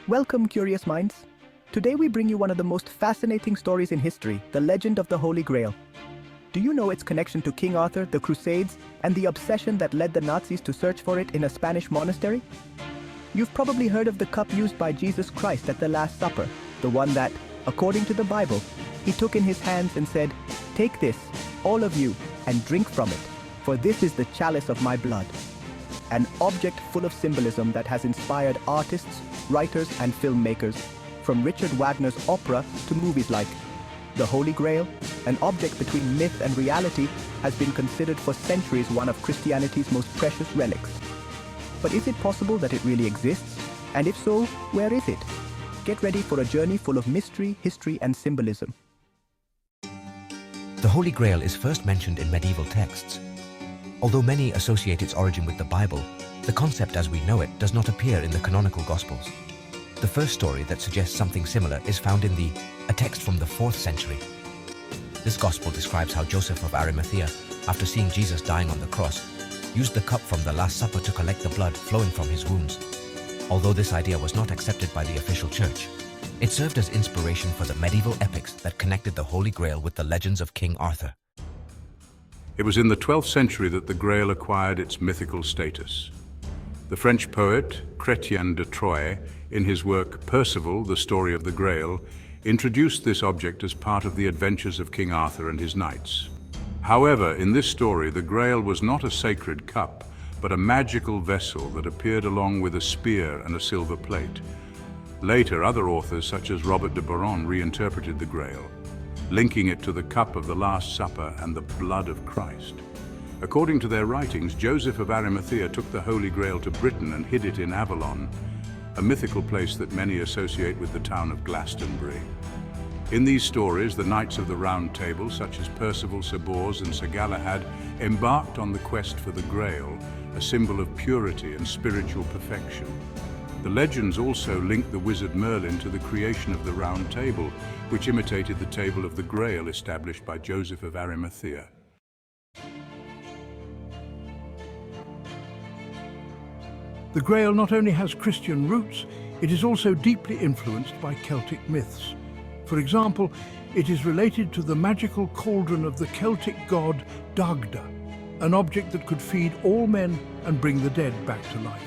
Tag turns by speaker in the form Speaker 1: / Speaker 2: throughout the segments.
Speaker 1: Welcome, curious minds. Today we bring you one of the most fascinating stories in history, the legend of the Holy Grail. Do you know its connection to King Arthur, the Crusades, and the obsession that led the Nazis to search for it in a Spanish monastery? You've probably heard of the cup used by Jesus Christ at the Last Supper, the one that, according to the Bible, he took in his hands and said, "Take this, all of you, and drink from it, for this is the chalice of my blood." An object full of symbolism that has inspired artists, writers, and filmmakers, from Richard Wagner's opera to movies like The Holy Grail, an object between myth and reality, has been considered for centuries one of Christianity's most precious relics. But is it possible that it really exists? And if so, where is it? Get ready for a journey full of mystery, history, and symbolism.
Speaker 2: The Holy Grail is first mentioned in medieval texts. Although many associate its origin with the Bible, the concept as we know it does not appear in the canonical Gospels. The first story that suggests something similar is found in a text from the 4th century. This Gospel describes how Joseph of Arimathea, after seeing Jesus dying on the cross, used the cup from the Last Supper to collect the blood flowing from his wounds. Although this idea was not accepted by the official church, it served as inspiration for the medieval epics that connected the Holy Grail with the legends of King Arthur.
Speaker 3: It was in the 12th century that the Grail acquired its mythical status. The French poet Chrétien de Troyes, in his work Percival, the Story of the Grail, introduced this object as part of the adventures of King Arthur and his knights. However, in this story, the Grail was not a sacred cup, but a magical vessel that appeared along with a spear and a silver plate. Later, other authors such as Robert de Boron reinterpreted the Grail, linking it to the cup of the Last Supper and the blood of Christ. According to their writings, Joseph of Arimathea took the Holy Grail to Britain and hid it in Avalon, a mythical place that many associate with the town of Glastonbury. In these stories, the Knights of the Round Table, such as Percival, Sir Bors, and Sir Galahad, embarked on the quest for the Grail, a symbol of purity and spiritual perfection. The legends also link the wizard Merlin to the creation of the Round Table, which imitated the Table of the Grail established by Joseph of Arimathea.
Speaker 4: The Grail not only has Christian roots, it is also deeply influenced by Celtic myths. For example, it is related to the magical cauldron of the Celtic god Dagda, an object that could feed all men and bring the dead back to life.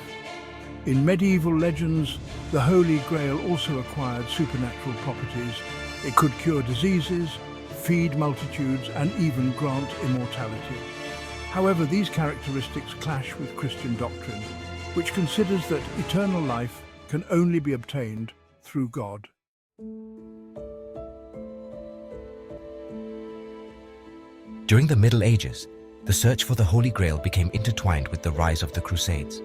Speaker 4: In medieval legends, the Holy Grail also acquired supernatural properties. It could cure diseases, feed multitudes, and even grant immortality. However, these characteristics clash with Christian doctrine, which considers that eternal life can only be obtained through God.
Speaker 2: During the Middle Ages, the search for the Holy Grail became intertwined with the rise of the Crusades.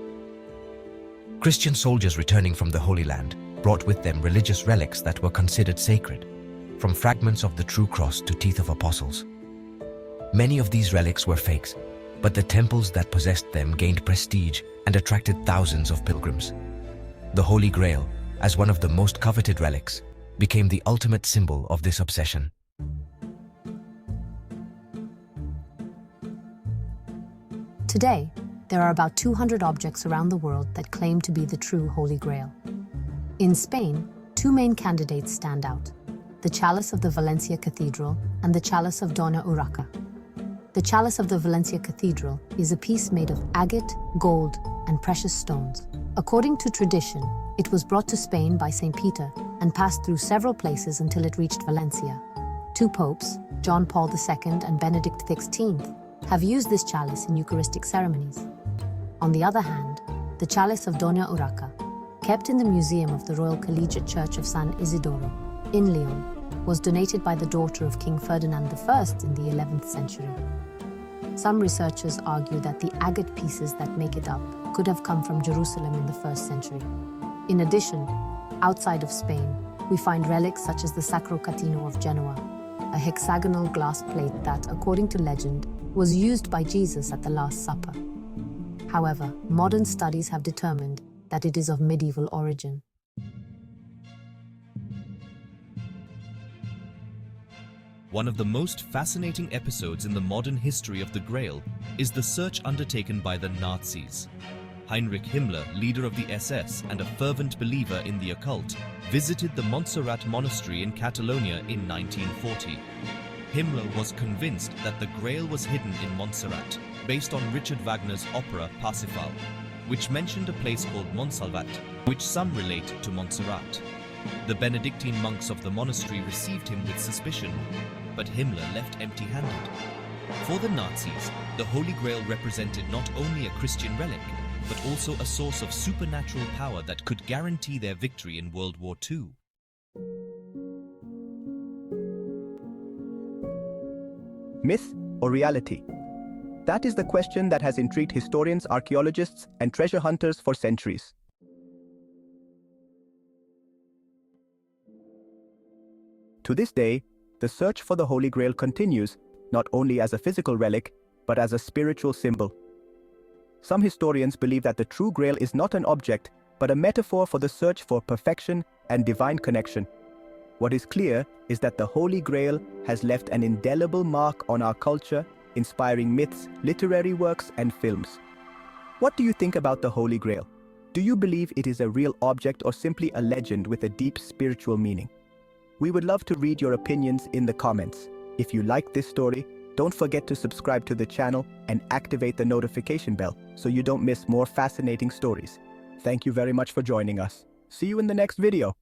Speaker 2: Christian soldiers returning from the Holy Land brought with them religious relics that were considered sacred, from fragments of the true cross to teeth of apostles. Many of these relics were fakes, but the temples that possessed them gained prestige and attracted thousands of pilgrims. The Holy Grail, as one of the most coveted relics, became the ultimate symbol of this obsession.
Speaker 5: Today, there are about 200 objects around the world that claim to be the true Holy Grail. In Spain, two main candidates stand out: the chalice of the Valencia Cathedral and the chalice of Doña Urraca. The chalice of the Valencia Cathedral is a piece made of agate, gold, and precious stones. According to tradition, it was brought to Spain by St. Peter and passed through several places until it reached Valencia. Two popes, John Paul II and Benedict XVI, have used this chalice in Eucharistic ceremonies. On the other hand, the chalice of Doña Urraca, kept in the museum of the Royal Collegiate Church of San Isidoro in Leon, was donated by the daughter of King Ferdinand I in the 11th century. Some researchers argue that the agate pieces that make it up could have come from Jerusalem in the 1st century. In addition, outside of Spain, we find relics such as the Sacro Catino of Genoa, a hexagonal glass plate that, according to legend, was used by Jesus at the Last Supper. However, modern studies have determined that it is of medieval origin.
Speaker 6: One of the most fascinating episodes in the modern history of the Grail is the search undertaken by the Nazis. Heinrich Himmler, leader of the SS and a fervent believer in the occult, visited the Montserrat Monastery in Catalonia in 1940. Himmler was convinced that the Grail was hidden in Montserrat, based on Richard Wagner's opera Parsifal, which mentioned a place called Montsalvat, which some relate to Montserrat. The Benedictine monks of the monastery received him with suspicion, but Himmler left empty-handed. For the Nazis, the Holy Grail represented not only a Christian relic, but also a source of supernatural power that could guarantee their victory in World War II.
Speaker 1: Myth or reality? That is the question that has intrigued historians, archaeologists, and treasure hunters for centuries. To this day, the search for the Holy Grail continues, not only as a physical relic, but as a spiritual symbol. Some historians believe that the true Grail is not an object, but a metaphor for the search for perfection and divine connection. What is clear is that the Holy Grail has left an indelible mark on our culture, inspiring myths, literary works, and films. What do you think about the Holy Grail? Do you believe it is a real object or simply a legend with a deep spiritual meaning? We would love to read your opinions in the comments. If you like this story, don't forget to subscribe to the channel and activate the notification bell so you don't miss more fascinating stories. Thank you very much for joining us. See you in the next video.